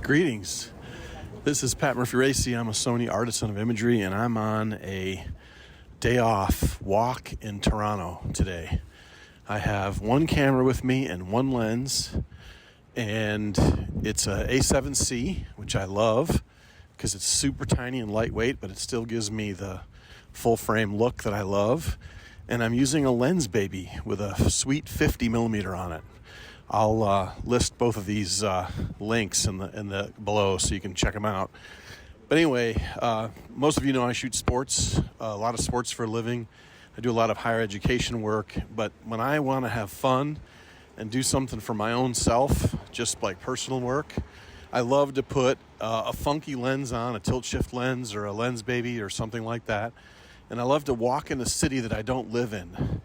Greetings. This is Pat Murphy-Racy. I'm a SONY artisan of imagery, and I'm on a day off walk in Toronto today. I have one camera with me and one lens, and it's a a7C, which I love because it's super tiny and lightweight, but it still gives me the full frame look that I love. And I'm using a Lensbaby with a sweet 50 millimeter on it. I'll list both of these links in the below so you can check them out. But anyway, most of you know I shoot sports, a lot of sports for a living. I do a lot of higher education work, but when I want to have fun and do something for my own self, just like personal work, I love to put a funky lens on, a tilt shift lens or a Lensbaby or something like that. And I love to walk in a city that I don't live in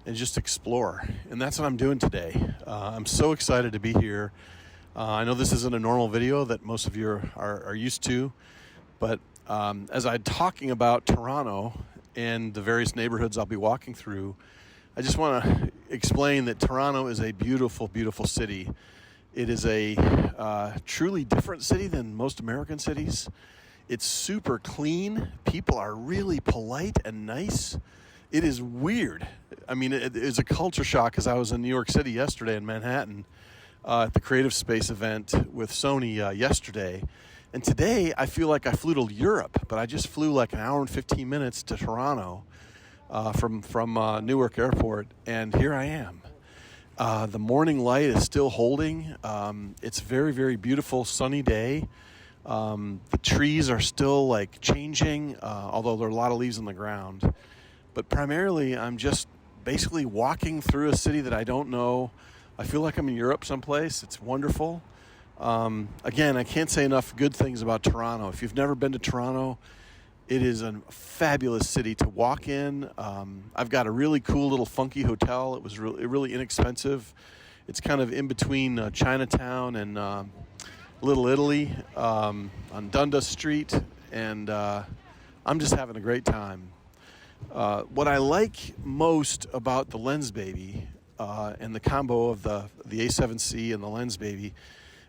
and just explore. And that's what I'm doing today. I'm so excited to be here. I know this isn't a normal video that most of you are used to, but as I'm talking about Toronto and the various neighborhoods I'll be walking through, I just want to explain that Toronto is a beautiful, beautiful city. It is a truly different city than most American cities. It's super clean. People are really polite and nice. It is weird. I mean, it's a culture shock because I was in New York City yesterday in Manhattan at the Creative Space event with SONY yesterday. And today I feel like I flew to Europe, but I just flew like an hour and 15 minutes to Toronto from Newark Airport, and here I am. The morning light is still holding. It's a very, very beautiful sunny day. The trees are still like changing, although there are a lot of leaves on the ground. But primarily, I'm just basically walking through a city that I don't know. I feel like I'm in Europe someplace. It's wonderful. Again, I can't say enough good things about Toronto. If you've never been to Toronto, it is a fabulous city to walk in. I've got a really cool little funky hotel. It was really inexpensive. It's kind of in between Chinatown and Little Italy on Dundas Street, and I'm just having a great time. What I like most about the Lensbaby and the combo of the a7C and the Lensbaby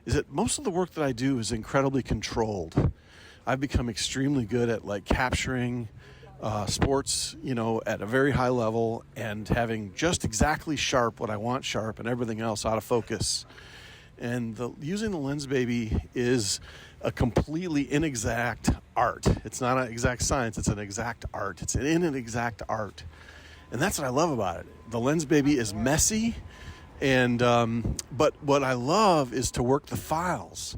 is that most of the work that I do is incredibly controlled. I've become extremely good at like capturing sports, at a very high level and having just exactly sharp what I want sharp and everything else out of focus. And using the Lensbaby is a completely inexact art. It's not an exact science, it's an exact art. It's an exact art. And that's what I love about it. The Lensbaby is messy, and but what I love is to work the files.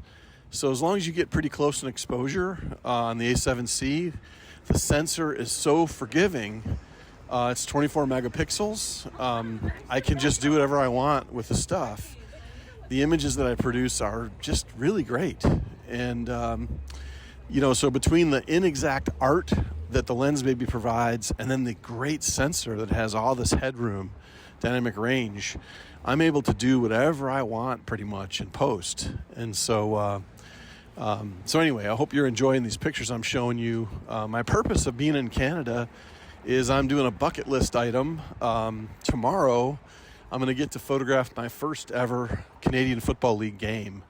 So as long as you get pretty close in exposure on the a7C, the sensor is so forgiving. It's 24 megapixels. I can just do whatever I want with the stuff. The images that I produce are just really great. And, so between the inexact art that the Lensbaby provides and then the great sensor that has all this headroom, dynamic range, I'm able to do whatever I want pretty much in post. And so anyway, I hope you're enjoying these pictures I'm showing you. My purpose of being in Canada is I'm doing a bucket list item. Tomorrow, I'm going to get to photograph my first ever Canadian Football League game.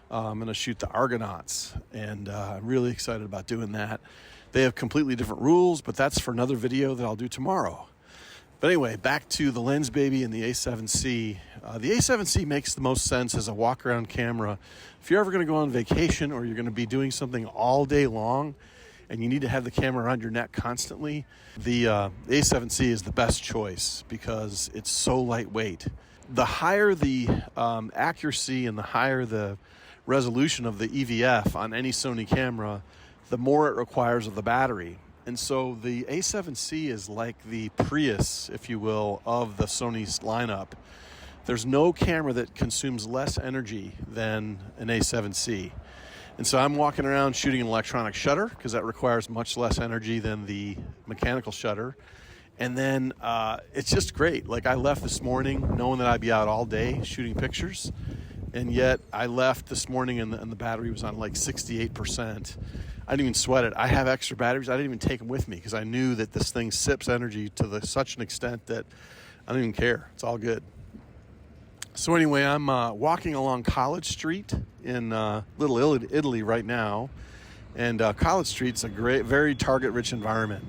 I'm going to shoot the Argonauts, and I'm really excited about doing that. They have completely different rules, but that's for another video that I'll do tomorrow. But anyway, back to the Lensbaby and the a7C. The a7C makes the most sense as a walk-around camera. If you're ever going to go on vacation or you're going to be doing something all day long and you need to have the camera around your neck constantly, the a7C is the best choice because it's so lightweight. The higher the accuracy and the higher the resolution of the EVF on any Sony camera, the more it requires of the battery. And so the a7C is like the Prius, if you will, of the Sony's lineup. There's no camera that consumes less energy than an a7C. And so I'm walking around shooting an electronic shutter because that requires much less energy than the mechanical shutter. And then it's just great. Like I left this morning knowing that I'd be out all day shooting pictures. And yet I left this morning and the battery was on like 68%. I didn't even sweat it. I have extra batteries. I didn't even take them with me because I knew that this thing sips energy to such an extent that I don't even care. It's all good. So anyway, I'm walking along College Street in Little Italy right now. And College Street's a great, very target-rich environment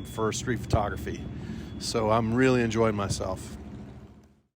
for street photography. So I'm really enjoying myself.